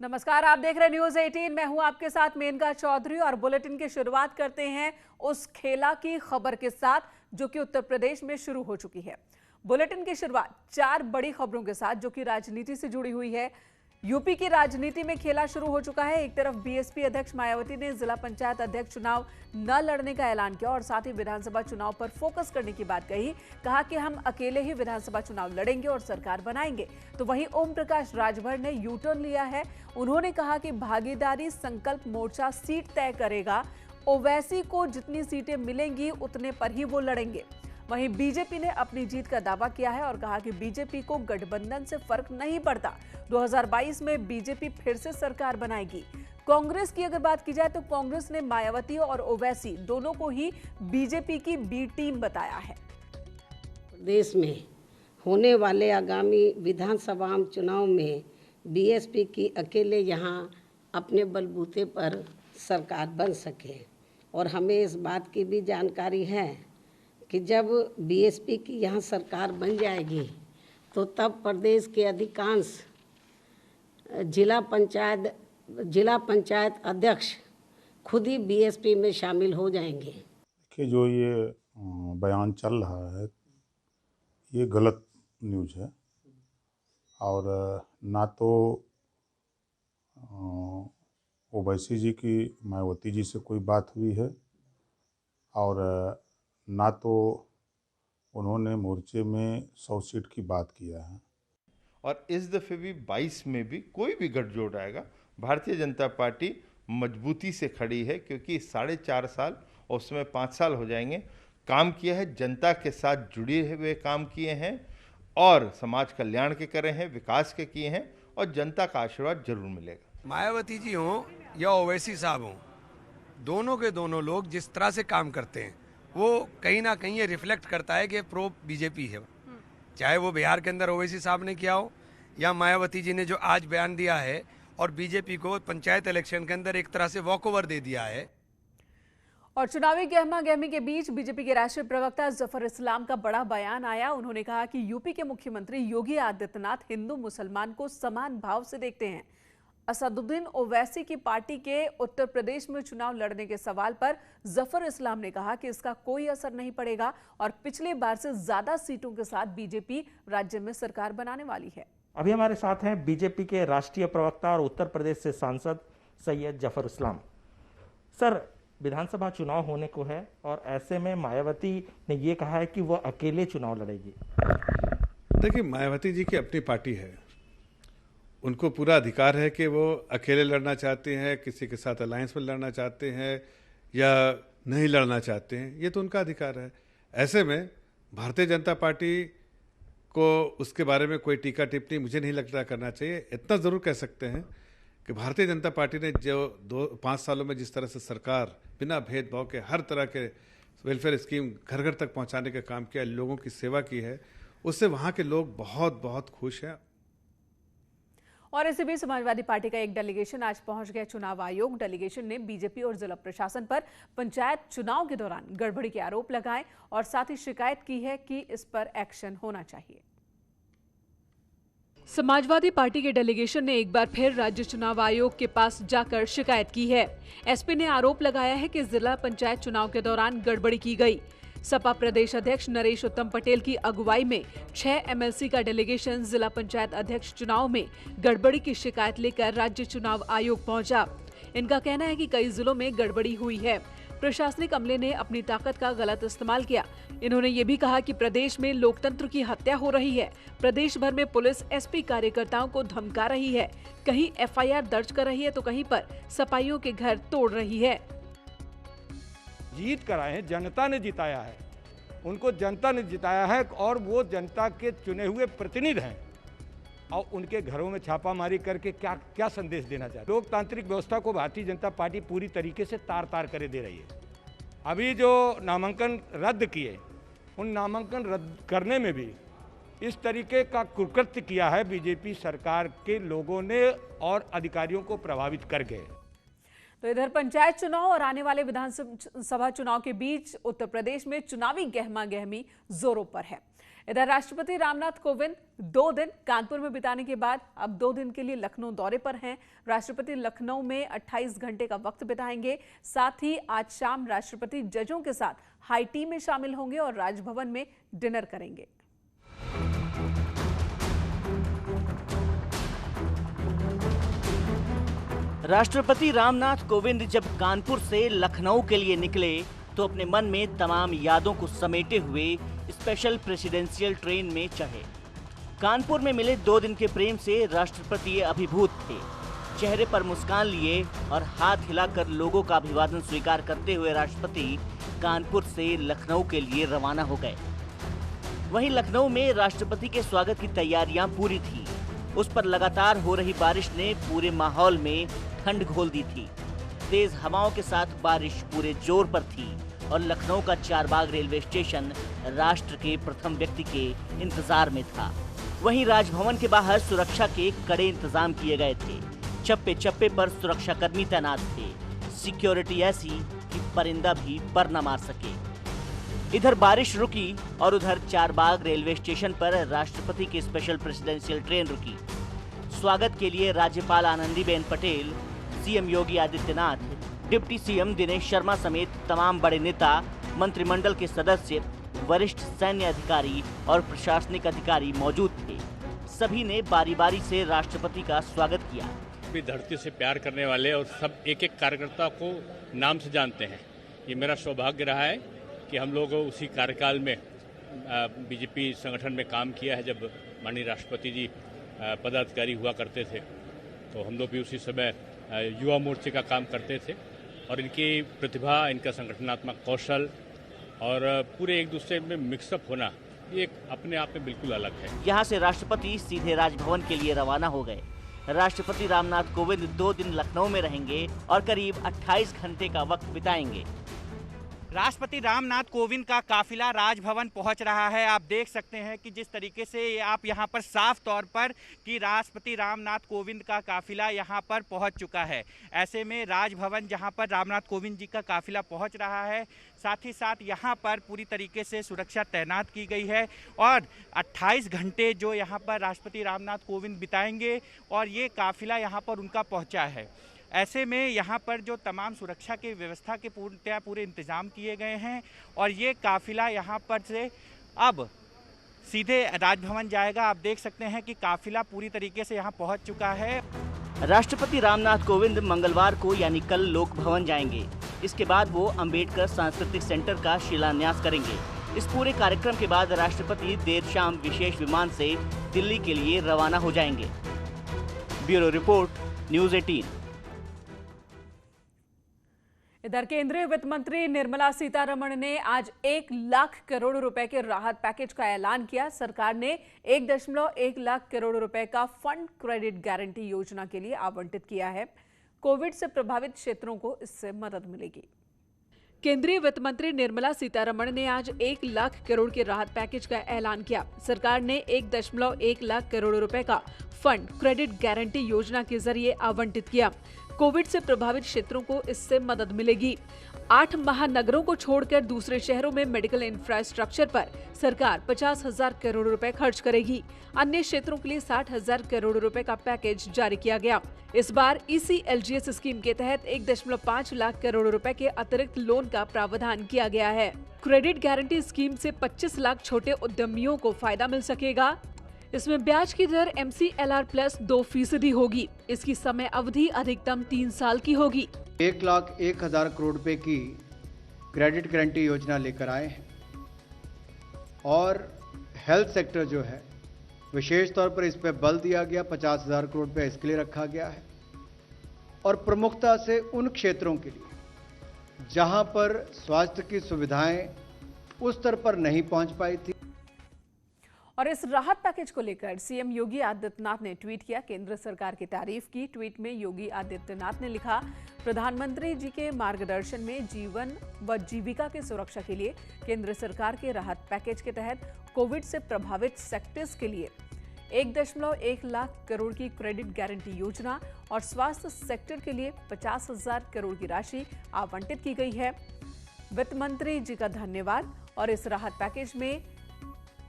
नमस्कार, आप देख रहे हैं न्यूज 18। मैं हूं आपके साथ मेनका चौधरी और बुलेटिन की शुरुआत करते हैं उस खेला की खबर के साथ जो कि उत्तर प्रदेश में शुरू हो चुकी है। बुलेटिन की शुरुआत 4 बड़ी खबरों के साथ जो कि राजनीति से जुड़ी हुई है। यूपी की राजनीति में खेला शुरू हो चुका है। एक तरफ बीएसपी अध्यक्ष मायावती ने जिला पंचायत अध्यक्ष चुनाव न लड़ने का ऐलान किया और साथ ही विधानसभा चुनाव पर फोकस करने की बात कही। कहा कि हम अकेले ही विधानसभा चुनाव लड़ेंगे और सरकार बनाएंगे। तो वहीं ओम प्रकाश राजभर ने यू टर्न लिया है। उन्होंने कहा कि भागीदारी संकल्प मोर्चा सीट तय करेगा। ओवैसी को जितनी सीटें मिलेंगी उतने पर ही वो लड़ेंगे। वहीं बीजेपी ने अपनी जीत का दावा किया है और कहा कि बीजेपी को गठबंधन से फर्क नहीं पड़ता। 2022 में बीजेपी फिर से सरकार बनाएगी। कांग्रेस की अगर बात की जाए तो कांग्रेस ने मायावती और ओवैसी दोनों को ही बीजेपी की बी टीम बताया है। देश में होने वाले आगामी विधानसभा चुनाव में बीएसपी की अकेले यहां अपने बलबूते पर सरकार बन सके और हमें इस बात की भी जानकारी है कि जब बीएसपी की यहाँ सरकार बन जाएगी तो तब प्रदेश के अधिकांश जिला पंचायत अध्यक्ष खुद ही बीएसपी में शामिल हो जाएंगे। कि जो ये बयान चल रहा है ये गलत न्यूज़ है और ना तो ओवैसी जी की मायावती जी से कोई बात हुई है और ना तो उन्होंने मोर्चे में 100 सीट की बात किया है। और इस दफ़े भी 22 में भी कोई भी गठजोड़ आएगा, भारतीय जनता पार्टी मजबूती से खड़ी है क्योंकि 4.5 साल और उसमें 5 साल हो जाएंगे काम किया है, जनता के साथ जुड़े हुए काम किए हैं और समाज कल्याण के करे हैं, विकास के किए हैं और जनता का आशीर्वाद जरूर मिलेगा। मायावती जी हों या ओवैसी साहब हों, दोनों के दोनों लोग जिस तरह से काम करते हैं वो कहीं ना कहीं ये रिफ्लेक्ट करता है कि प्रो बीजेपी है। चाहे वो बिहार के अंदर ओवैसी साहब ने किया हो या मायावती जी ने जो आज बयान दिया है और बीजेपी को पंचायत इलेक्शन के अंदर एक तरह से वॉकओवर दे दिया है। और चुनावी गहमा-गहमी के बीच बीजेपी के राष्ट्रीय प्रवक्ता जफर इस्लाम का बड़ा बयान आया। उन्होंने कहा कि यूपी के मुख्यमंत्री योगी आदित्यनाथ हिंदू मुसलमान को समान भाव से देखते हैं। असदुद्दीन ओवैसी की पार्टी के उत्तर प्रदेश में चुनाव लड़ने के सवाल पर जफर इस्लाम ने कहा कि इसका कोई असर नहीं पड़ेगा और पिछली बार से ज्यादा सीटों के साथ बीजेपी राज्य में सरकार बनाने वाली है। अभी हमारे साथ हैं बीजेपी के राष्ट्रीय प्रवक्ता और उत्तर प्रदेश से सांसद सैयद जफर इस्लाम। सर, विधानसभा चुनाव होने को है और ऐसे में मायावती ने ये कहा है कि वह अकेले चुनाव लड़ेगी। देखिए, मायावती जी की अपनी पार्टी है, उनको पूरा अधिकार है कि वो अकेले लड़ना चाहते हैं, किसी के साथ अलायंस में लड़ना चाहते हैं या नहीं लड़ना चाहते हैं, ये तो उनका अधिकार है। ऐसे में भारतीय जनता पार्टी को उसके बारे में कोई टीका टिप्पणी मुझे नहीं लगता करना चाहिए। इतना ज़रूर कह सकते हैं कि भारतीय जनता पार्टी ने जो 5 सालों में जिस तरह से सरकार बिना भेदभाव के हर तरह के वेलफेयर स्कीम घर घर तक पहुंचाने का काम किया, लोगों की सेवा की है, उससे वहाँ के लोग बहुत बहुत खुश हैं। और इसी बीच समाजवादी पार्टी का एक डेलीगेशन आज पहुंच गया चुनाव आयोग। डेलीगेशन ने बीजेपी और जिला प्रशासन पर पंचायत चुनाव के दौरान गड़बड़ी के आरोप लगाए और साथ ही शिकायत की है कि इस पर एक्शन होना चाहिए। समाजवादी पार्टी के डेलीगेशन ने एक बार फिर राज्य चुनाव आयोग के पास जाकर शिकायत की है। एसपी ने आरोप लगाया है कि जिला पंचायत चुनाव के दौरान गड़बड़ी की गई। सपा प्रदेश अध्यक्ष नरेश उत्तम पटेल की अगुवाई में 6 एमएलसी का डेलीगेशन जिला पंचायत अध्यक्ष चुनाव में गड़बड़ी की शिकायत लेकर राज्य चुनाव आयोग पहुंचा। इनका कहना है कि कई जिलों में गड़बड़ी हुई है। प्रशासनिक अमले ने अपनी ताकत का गलत इस्तेमाल किया। इन्होंने ये भी कहा कि प्रदेश में लोकतंत्र की हत्या हो रही है। प्रदेश भर में पुलिस एसपी कार्यकर्ताओं को धमका रही है, कहीं एफआईआर दर्ज कर रही है तो कहीं पर सपाइयों के घर तोड़ रही है। जीत कराए हैं, जनता ने जिताया है, उनको जनता ने जिताया है और वो जनता के चुने हुए प्रतिनिधि हैं और उनके घरों में छापामारी करके क्या संदेश देना चाहते हैं। लोकतांत्रिक व्यवस्था को भारतीय जनता पार्टी पूरी तरीके से तार-तार करे दे रही है। अभी जो नामांकन रद्द किए, उन नामांकन रद्द करने में भी इस तरीके का कुकृत्य किया है बीजेपी सरकार के लोगों ने और अधिकारियों को प्रभावित करके। तो इधर पंचायत चुनाव और आने वाले विधानसभा चुनाव के बीच उत्तर प्रदेश में चुनावी गहमागहमी जोरों पर है। इधर राष्ट्रपति रामनाथ कोविंद 2 दिन कानपुर में बिताने के बाद अब 2 दिन के लिए लखनऊ दौरे पर हैं। राष्ट्रपति लखनऊ में 28 घंटे का वक्त बिताएंगे। साथ ही आज शाम राष्ट्रपति जजों के साथ हाई टी में शामिल होंगे और राजभवन में डिनर करेंगे। राष्ट्रपति रामनाथ कोविंद जब कानपुर से लखनऊ के लिए निकले तो अपने मन में तमाम यादों को समेटे हुए स्पेशल प्रेसिडेंशियल ट्रेन में चढ़े। कानपुर में मिले 2 दिन के प्रेम से राष्ट्रपति अभिभूत थे। चेहरे पर मुस्कान लिए और हाथ हिलाकर लोगों का अभिवादन स्वीकार करते हुए राष्ट्रपति कानपुर से लखनऊ के लिए रवाना हो गए। वहीं लखनऊ में राष्ट्रपति के स्वागत की तैयारियां पूरी थी। उस पर लगातार हो रही बारिश ने पूरे माहौल में ठंड घोल दी थी। तेज हवाओं के साथ बारिश पूरे जोर पर थी और लखनऊ का चारबाग रेलवे स्टेशन राष्ट्र के प्रथम व्यक्ति के इंतजार में था। वहीं राजभवन के बाहर सुरक्षा के कड़े इंतजाम किए गए थे। चप्पे चप्पे पर सुरक्षाकर्मी तैनात थे। सिक्योरिटी ऐसी कि परिंदा भी पर न मार सके। इधर बारिश रुकी और उधर चारबाग रेलवे स्टेशन पर राष्ट्रपति की स्पेशल प्रेसिडेंशियल ट्रेन रुकी। स्वागत के लिए राज्यपाल Anandiben Patel, CM Yogi Adityanath, deputy CM Dinesh Sharma समेत तमाम बड़े नेता, मंत्रिमंडल के सदस्य, वरिष्ठ सैन्य अधिकारी और प्रशासनिक अधिकारी मौजूद थे। सभी ने बारी बारी से राष्ट्रपति का स्वागत किया। भी धरती से प्यार करने वाले और सब एक एक कार्यकर्ता को नाम से जानते हैं। ये मेरा सौभाग्य रहा है कि हम लोग उसी कार्यकाल में बीजेपी संगठन में काम किया है जब माननीय राष्ट्रपति जी पदाधिकारी हुआ करते थे। तो हम लोग भी उसी समय युवा मोर्चे का काम करते थे और इनकी प्रतिभा, इनका संगठनात्मक कौशल और पूरे एक दूसरे में मिक्सअप होना ये अपने आप में बिल्कुल अलग है। यहाँ से राष्ट्रपति सीधे राजभवन के लिए रवाना हो गए। राष्ट्रपति रामनाथ कोविंद 2 दिन लखनऊ में रहेंगे और करीब 28 घंटे का वक्त बिताएंगे। राष्ट्रपति रामनाथ कोविंद का काफिला राजभवन पहुंच रहा है। आप देख सकते हैं कि जिस तरीके से आप यहां पर साफ तौर पर कि राष्ट्रपति रामनाथ कोविंद का काफिला यहां पर पहुंच चुका है। ऐसे में राजभवन जहां पर रामनाथ कोविंद जी का काफिला पहुंच रहा है, साथ ही साथ यहां पर पूरी तरीके से सुरक्षा तैनात की गई है और 28 घंटे जो यहां पर राष्ट्रपति रामनाथ कोविंद बिताएंगे और ये काफिला यहां पर उनका पहुंचा है। ऐसे में यहाँ पर जो तमाम सुरक्षा की व्यवस्था के पूरे इंतजाम किए गए हैं और ये काफिला यहाँ पर से अब सीधे राजभवन जाएगा। आप देख सकते हैं कि काफिला पूरी तरीके से यहाँ पहुँच चुका है। राष्ट्रपति रामनाथ कोविंद मंगलवार को यानी कल लोक भवन जाएंगे। इसके बाद वो अंबेडकर सांस्कृतिक सेंटर का शिलान्यास करेंगे। इस पूरे कार्यक्रम के बाद राष्ट्रपति देर शाम विशेष विमान से दिल्ली के लिए रवाना हो जाएंगे। Bureau report, news 18। इधर केंद्रीय वित्त मंत्री निर्मला सीतारमण ने आज 1 लाख करोड़ रुपए के राहत पैकेज का ऐलान किया। सरकार ने 1.1 लाख करोड़ रुपए का फंड क्रेडिट गारंटी योजना के लिए आवंटित किया है। कोविड से प्रभावित क्षेत्रों को इससे मदद मिलेगी। केंद्रीय वित्त मंत्री निर्मला सीतारमण ने आज 1 लाख करोड़ के राहत पैकेज का ऐलान किया। सरकार ने 1.1 लाख करोड़ रुपए का फंड क्रेडिट गारंटी योजना के जरिए आवंटित किया। कोविड से प्रभावित क्षेत्रों को इससे मदद मिलेगी। 8 महानगरों को छोड़कर दूसरे शहरों में मेडिकल इंफ्रास्ट्रक्चर पर सरकार 50,000 करोड़ रुपए खर्च करेगी। अन्य क्षेत्रों के लिए 60,000 करोड़ रुपए का पैकेज जारी किया गया। इस बार ECLGS स्कीम के तहत 1.5 लाख करोड़ रुपए के अतिरिक्त लोन का प्रावधान किया गया है। क्रेडिट गारंटी स्कीम से 25 लाख छोटे उद्यमियों को फायदा मिल सकेगा। इसमें ब्याज की दर MCLR+ 2% होगी। इसकी समय अवधि अधिकतम 3 साल की होगी। 1,01,000 करोड़ रुपए की क्रेडिट गारंटी योजना लेकर आए हैं और हेल्थ सेक्टर जो है विशेष तौर पर इस पर बल दिया गया। 50,000 करोड़ रुपए इसके लिए रखा गया है और प्रमुखता से उन क्षेत्रों के लिए जहां पर स्वास्थ्य की सुविधाएं उस स्तर पर नहीं पहुंच पाई थी। और इस राहत पैकेज को लेकर सीएम योगी आदित्यनाथ ने ट्वीट किया, केंद्र सरकार की तारीफ की। ट्वीट में योगी आदित्यनाथ ने लिखा, प्रधानमंत्री जी के मार्गदर्शन में जीवन व जीविका की सुरक्षा के लिए केंद्र सरकार के राहत पैकेज के तहत कोविड से प्रभावित सेक्टर्स के लिए 1.1 लाख करोड़ की क्रेडिट गारंटी योजना और स्वास्थ्य सेक्टर के लिए 50,000 करोड़ की राशि आवंटित की गई है। वित्त मंत्री जी का धन्यवाद। और इस राहत पैकेज में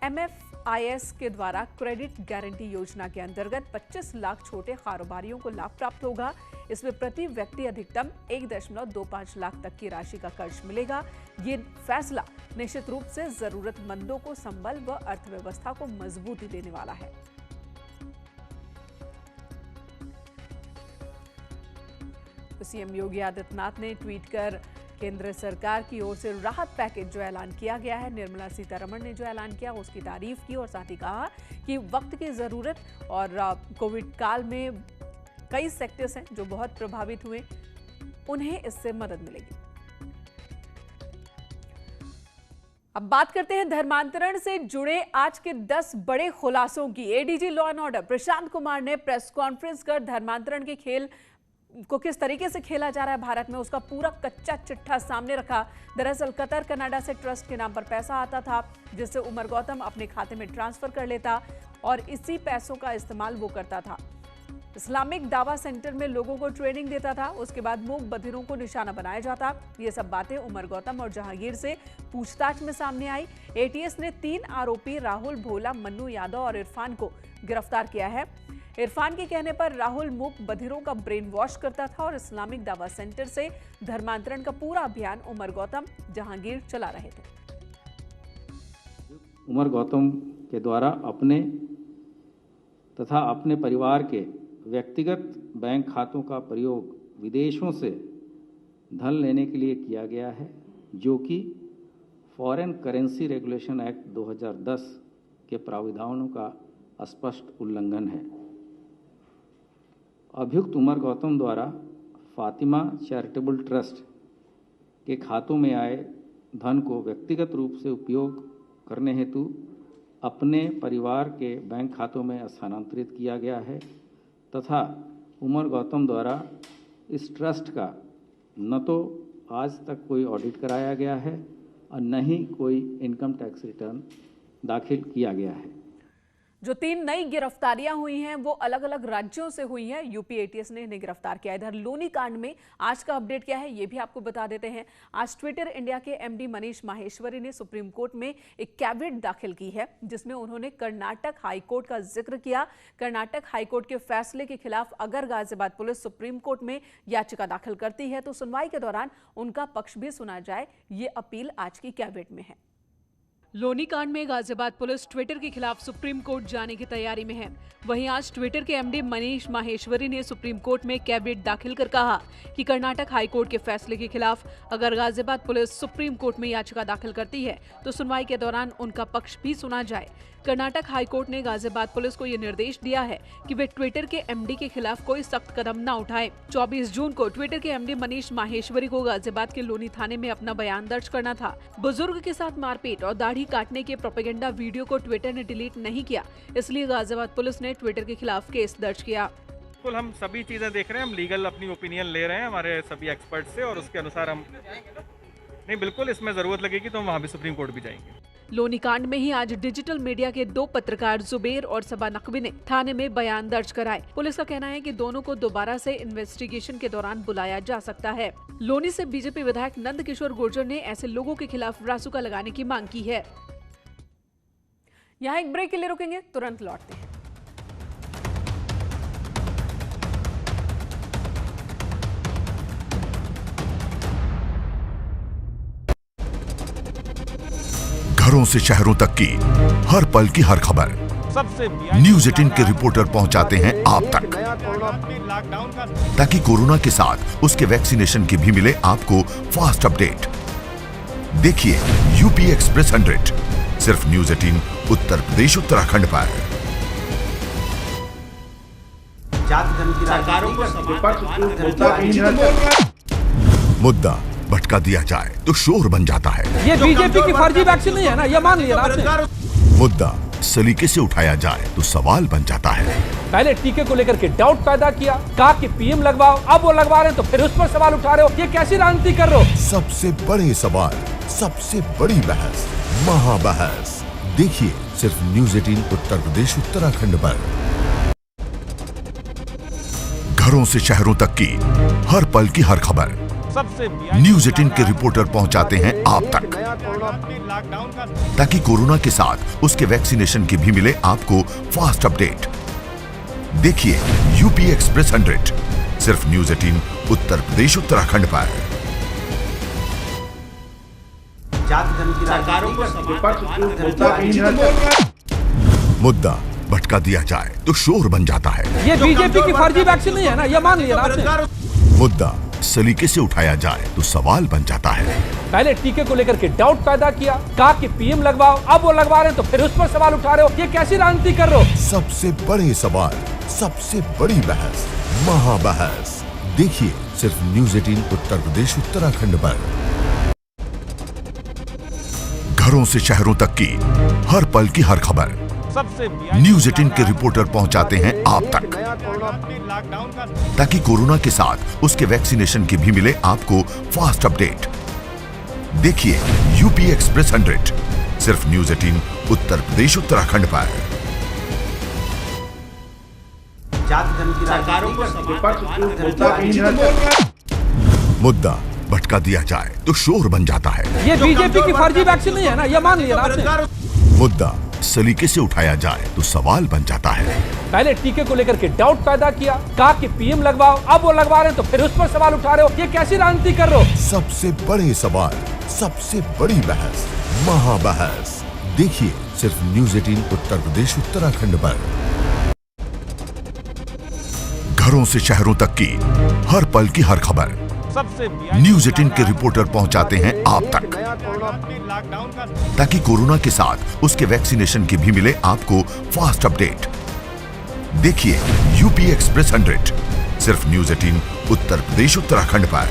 MFIS के द्वारा क्रेडिट गारंटी योजना के अंतर्गत 25 लाख छोटे कारोबारियों को लाभ प्राप्त होगा। इसमें प्रति व्यक्ति अधिकतम 1.25 लाख तक की राशि का कर्ज मिलेगा। ये फैसला निश्चित रूप से जरूरतमंदों को संबल व अर्थव्यवस्था को मजबूती देने वाला है। सीएम योगी आदित्यनाथ ने ट्वीट कर केंद्र सरकार की ओर से राहत पैकेज जो ऐलान किया गया है, निर्मला सीतारमण ने जो ऐलान किया उसकी तारीफ की और साथ ही कहा कि वक्त की जरूरत और कोविड काल में कई सेक्टर्स हैं जो बहुत प्रभावित हुए, उन्हें इससे मदद मिलेगी। अब बात करते हैं धर्मांतरण से जुड़े आज के 10 बड़े खुलासों की। ADG law and order Prashant Kumar ने प्रेस कॉन्फ्रेंस कर धर्मांतरण के खेल को किस तरीके से खेला जा रहा है भारत में उसका पूरा कच्चा चिट्ठा सामने रखा। दरअसल कतर कनाडा से ट्रस्ट के नाम पर पैसा आता था जिससे उमर गौतम अपने खाते में ट्रांसफर कर लेता और इसी पैसों का इस्तेमाल वो करता था। इस्लामिक दावा सेंटर में लोगों को ट्रेनिंग देता था। उसके बाद मूक बधिरों को निशाना बनाया जाता। ये सब बातें उमर गौतम और जहांगीर से पूछताछ में सामने आई। एटीएस ने 3 आरोपी राहुल, भोला, मन्नू यादव और इरफान को गिरफ्तार किया है। इरफान के कहने पर राहुल मूक बधिरों का ब्रेन वॉश करता था और इस्लामिक दावा सेंटर से धर्मांतरण का पूरा अभियान उमर गौतम, जहांगीर चला रहे थे। उमर गौतम के द्वारा अपने तथा अपने परिवार के व्यक्तिगत बैंक खातों का प्रयोग विदेशों से धन लेने के लिए किया गया है, जो कि फॉरेन करेंसी रेगुलेशन एक्ट 2010 के प्राविधानों का स्पष्ट उल्लंघन है। अभियुक्त उमर गौतम द्वारा फातिमा चैरिटेबल ट्रस्ट के खातों में आए धन को व्यक्तिगत रूप से उपयोग करने हेतु अपने परिवार के बैंक खातों में स्थानांतरित किया गया है तथा उमर गौतम द्वारा इस ट्रस्ट का न तो आज तक कोई ऑडिट कराया गया है और न ही कोई इनकम टैक्स रिटर्न दाखिल किया गया है। जो 3 नई गिरफ्तारियां हुई हैं वो अलग अलग राज्यों से हुई हैं। यूपी एटीएस ने इन्हें गिरफ्तार किया। इधर लोनी कांड में आज का अपडेट क्या है ये भी आपको बता देते हैं। आज ट्विटर इंडिया के एमडी मनीष माहेश्वरी ने सुप्रीम कोर्ट में एक कैविएट दाखिल की है जिसमें उन्होंने कर्नाटक हाईकोर्ट का जिक्र किया। कर्नाटक हाईकोर्ट के फैसले के खिलाफ अगर गाजियाबाद पुलिस सुप्रीम कोर्ट में याचिका दाखिल करती है तो सुनवाई के दौरान उनका पक्ष भी सुना जाए, ये अपील आज की कैविएट में है। लोनी कांड में गाजियाबाद पुलिस ट्विटर के खिलाफ सुप्रीम कोर्ट जाने की तैयारी में है। वहीं आज ट्विटर के एमडी मनीष माहेश्वरी ने सुप्रीम कोर्ट में कैविएट दाखिल कर कहा कि कर्नाटक हाईकोर्ट के फैसले के खिलाफ अगर गाजियाबाद पुलिस सुप्रीम कोर्ट में याचिका दाखिल करती है तो सुनवाई के दौरान उनका पक्ष भी सुना जाए। कर्नाटक हाईकोर्ट ने गाजियाबाद पुलिस को ये निर्देश दिया है कि वे ट्विटर के एमडी के खिलाफ कोई सख्त कदम न उठाए। 24 जून को ट्विटर के एमडी मनीष माहेश्वरी को गाजियाबाद के लोनी थाने में अपना बयान दर्ज करना था। बुजुर्ग के साथ मारपीट और दाढ़ी काटने के प्रोपेगेंडा वीडियो को ट्विटर ने डिलीट नहीं किया, इसलिए गाजियाबाद पुलिस ने ट्विटर के खिलाफ केस दर्ज किया। बिल्कुल हम सभी चीजें देख रहे हैं, हम लीगल अपनी ओपिनियन ले रहे हैं हमारे सभी एक्सपर्ट से और उसके अनुसार हम नहीं, बिल्कुल इसमें जरूरत लगेगी तो हम वहाँ भी सुप्रीम कोर्ट भी जाएंगे। लोनी कांड में ही आज डिजिटल मीडिया के 2 पत्रकार जुबेर और सबा नकवी ने थाने में बयान दर्ज कराए। पुलिस का कहना है कि दोनों को दोबारा से इन्वेस्टिगेशन के दौरान बुलाया जा सकता है। लोनी से बीजेपी विधायक नंद किशोर गुर्जर ने ऐसे लोगों के खिलाफ रासुका लगाने की मांग की है। यहाँ एक ब्रेक के लिए रुकेंगे, तुरंत लौटते हैं। घरों से शहरों तक की हर पल की हर खबर न्यूज़ 18 के रिपोर्टर पहुंचाते हैं आप तक, ताकि कोरोना के साथ उसके वैक्सीनेशन की भी मिले आपको फास्ट अपडेट। देखिए यूपी एक्सप्रेस 100 सिर्फ न्यूज़ 18 उत्तर प्रदेश उत्तराखंड पर। मुद्दा भटका दिया जाए तो शोर बन जाता है। ये बीजेपी की फर्जी वैक्सीन नहीं है ना, ये मान लिया आपने। मुद्दा सलीके से उठाया जाए तो सवाल बन जाता है। पहले टीके को लेकर के डाउट पैदा किया, कहा कि पीएम लगवाओ, अब वो लगवा रहे हैं तो फिर उस पर सवाल उठा रहे हो, ये कैसी राजनीति कर रहे हो? सबसे बड़े सवाल, सबसे बड़ी बहस, महाबहस। देखिए सिर्फ न्यूज 18 उत्तर प्रदेश उत्तराखंड पर। घरों से शहरों तक की हर पल की हर खबर न्यूज 18 के रिपोर्टर पहुंचाते हैं आप तक, ताकि कोरोना के साथ उसके वैक्सीनेशन की भी मिले आपको फास्ट अपडेट। देखिए यूपी एक्सप्रेस 100 सिर्फ न्यूज 18 उत्तर प्रदेश उत्तराखंड पर। मुद्दा भटका दिया जाए तो शोर बन जाता है। ये बीजेपी की फर्जी वैक्सीन नहीं है ना, ये मान लिया ना आपने। मुद्दा सलीके से उठाया जाए तो सवाल बन जाता है। पहले टीके को लेकर के डाउट पैदा किया, कहा कि पीएम लगवाओ, अब वो लगवा रहे हैं तो फिर उस पर सवाल उठा रहे हो, ये कैसी राजनीति कर रहे हो? सबसे बड़े सवाल, सबसे बड़ी बहस, महाबहस देखिए सिर्फ न्यूज 18 उत्तर प्रदेश उत्तराखंड पर। घरों से शहरों तक की हर पल की हर खबर न्यूज 18 के रिपोर्टर पहुंचाते हैं आप तक, ताकि कोरोना के साथ उसके वैक्सीनेशन की भी मिले आपको फास्ट अपडेट। देखिए यूपी एक्सप्रेस 100 सिर्फ न्यूज 18 उत्तर प्रदेश उत्तराखंड पर। मुद्दा भटका दिया जाए तो शोर बन जाता है। ये बीजेपी की फर्जी वैक्सीन नहीं है ना, ये मान लिया ना आपने। मुद्दा सलीके से उठाया जाए तो सवाल बन जाता है। पहले टीके को लेकर के डाउट पैदा किया, कहा कि पीएम लगवाओ, अब वो लगवा रहे हैं तो फिर उस पर सवाल उठा रहे हो, ये कैसी राजनीति कर रहे हो? सबसे बड़े सवाल, सबसे बड़ी बहस, महाबहस देखिए सिर्फ न्यूज 18 उत्तर प्रदेश उत्तराखंड पर। घरों से शहरों तक की हर पल की हर खबर न्यूज 18 के रिपोर्टर पहुंचाते हैं आप तक, ताकि कोरोना के साथ उसके वैक्सीनेशन की भी मिले आपको फास्ट अपडेट। देखिए यूपी एक्सप्रेस 100 सिर्फ न्यूज 18 उत्तर प्रदेश उत्तराखंड पर।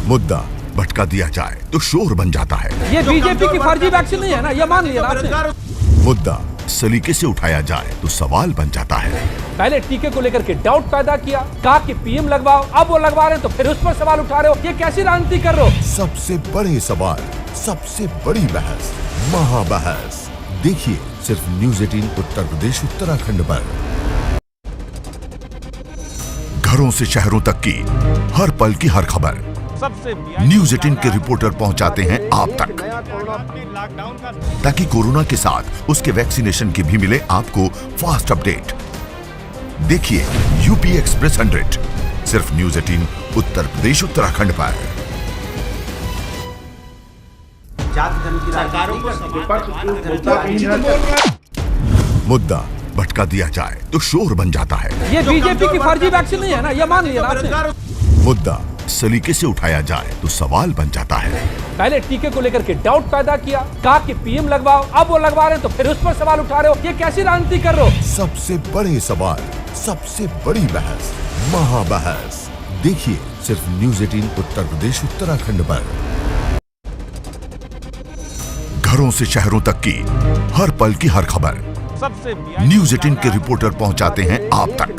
मुद्दा भटका दिया जाए तो शोर बन जाता है। ये बीजेपी की फर्जी वैक्सीन नहीं है ना, ये मान लिया ना आपने। मुद्दा सलीके से उठाया जाए तो सवाल बन जाता है। पहले टीके को लेकर के डाउट पैदा किया, कहा कि पीएम लगवाओ, अब वो लगवा रहे हैं तो फिर उस पर सवाल उठा रहे हो, ये कैसी राजनीति कर रहे हो? सबसे बड़े सवाल, सबसे बड़ी बहस, महाबहस देखिए सिर्फ न्यूज 18 उत्तर प्रदेश उत्तराखंड पर। घरों से शहरों तक की हर पल की हर खबर न्यूज 18 के रिपोर्टर पहुंचाते हैं आप तक, ताकि कोरोना के साथ उसके वैक्सीनेशन की भी मिले आपको फास्ट अपडेट। देखिए यूपी एक्सप्रेस 100 सिर्फ न्यूज 18 उत्तर प्रदेश उत्तराखंड पर। मुद्दा भटका दिया जाए तो शोर बन जाता है। ये बीजेपी की फर्जी वैक्सीन नहीं है ना, ये मान लिया ना आपने। मुद्दा सलीके से उठाया जाए तो सवाल बन जाता है। पहले टीके को लेकर के डाउट पैदा किया, कहा कि पीएम लगवाओ, अब वो लगवा रहे हैं तो फिर उस पर सवाल उठा रहे हो, ये कैसी राजनीति कर रहे हो? सबसे बड़े सवाल, सबसे बड़ी बहस, महाबहस देखिए सिर्फ न्यूज 18 उत्तर प्रदेश उत्तराखंड पर। घरों से शहरों तक की हर पल की हर खबर न्यूज 18 के रिपोर्टर पहुंचाते हैं आप तक,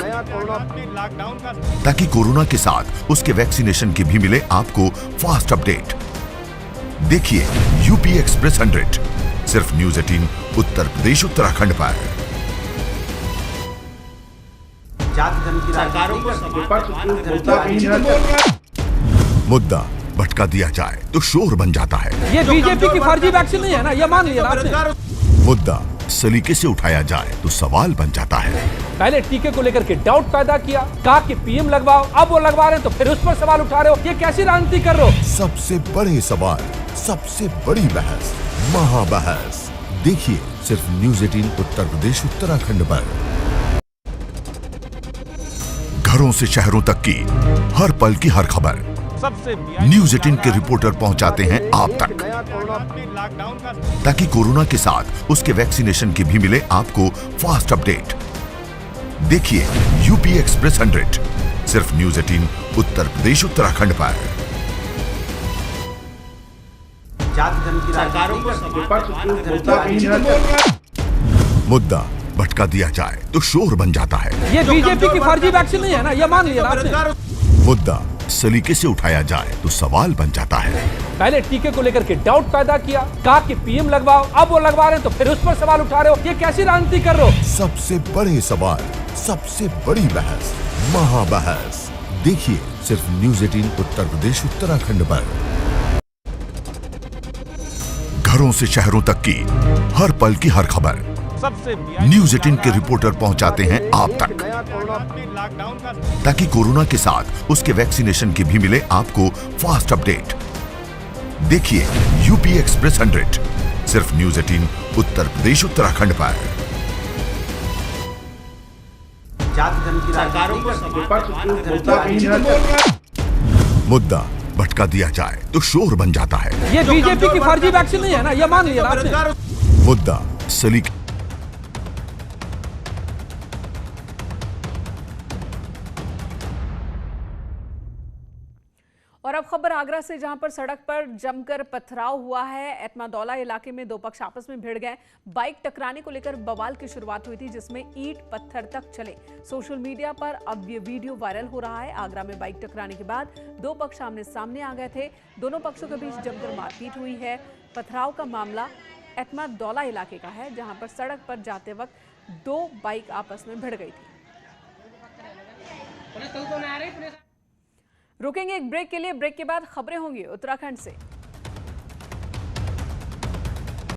ताकि कोरोना के साथ उसके वैक्सीनेशन की भी मिले आपको फास्ट अपडेट। देखिए यूपी एक्सप्रेस 100 सिर्फ न्यूज 18 उत्तर प्रदेश उत्तराखंड पर। मुद्दा भटका दिया जाए तो शोर बन जाता है। ये बीजेपी की फर्जी वैक्सीन नहीं है ना, ये मान लिया ना आपने। मुद्दा सलीके से उठाया जाए तो सवाल बन जाता है। पहले टीके को लेकर के डाउट पैदा किया, कहा कि पीएम लगवाओ, अब वो लगवा रहे हैं तो फिर उस पर सवाल उठा रहे हो, ये कैसी राजनीति कर रहे हो? सबसे बड़े सवाल, सबसे बड़ी बहस, महाबहस देखिए सिर्फ न्यूज 18 उत्तर प्रदेश उत्तराखंड पर। घरों से शहरों तक की हर पल की हर खबर न्यूज 18 के रिपोर्टर पहुंचाते हैं आप तक, ताकि कोरोना के साथ उसके वैक्सीनेशन की भी मिले आपको फास्ट अपडेट। देखिए यूपी एक्सप्रेस 100 सिर्फ न्यूज 18 उत्तर प्रदेश उत्तराखंड पर। मुद्दा भटका दिया जाए तो शोर बन जाता है। ये बीजेपी की फर्जी वैक्सीन नहीं है ना, ये मान लिया ना आपने। मुद्दा सलीके से उठाया जाए तो सवाल बन जाता है। पहले टीके को लेकर के डाउट पैदा किया, कहा कि पीएम लगवाओ, अब वो लगवा रहे हैं तो फिर उस पर सवाल उठा रहे हो, ये कैसी राजनीति कर रहे हो? सबसे बड़े सवाल, सबसे बड़ी बहस, महाबहस देखिए सिर्फ न्यूज़ 18 उत्तर प्रदेश उत्तराखंड पर। घरों से शहरों तक की हर पल की हर खबर न्यूज़ 18 के रिपोर्टर पहुंचाते हैं आप तक, ताकि कोरोना के साथ उसके वैक्सीनेशन की भी मिले आपको फास्ट अपडेट। देखिए यूपी एक्सप्रेस 100 सिर्फ न्यूज़ 18 उत्तर प्रदेश उत्तराखंड पर। मुद्दा भटका दिया जाए तो शोर बन जाता है। ये बीजेपी की फर्जी वैक्सीन नहीं है ना, ये मान लिया आपने। मुद्दा सलीके और अब खबर आगरा से, जहां पर सड़क पर जमकर पथराव हुआ है। एतमादौला इलाके में दो पक्ष आपस में भिड़ गए। बाइक टकराने को लेकर बवाल की शुरुआत हुई थी, जिसमें ईंट पत्थर तक चले। सोशल मीडिया पर अब ये वीडियो वायरल हो रहा है। आगरा में बाइक टकराने के बाद दो पक्ष आमने सामने आ गए थे। दोनों पक्षों के बीच जमकर मारपीट हुई है। पथराव का मामला एतमादौला इलाके का है, जहां पर सड़क पर जाते वक्त दो बाइक आपस में भिड़ गई थी। रुकेंगे एक ब्रेक के लिए, ब्रेक के बाद खबरें होंगी उत्तराखंड से।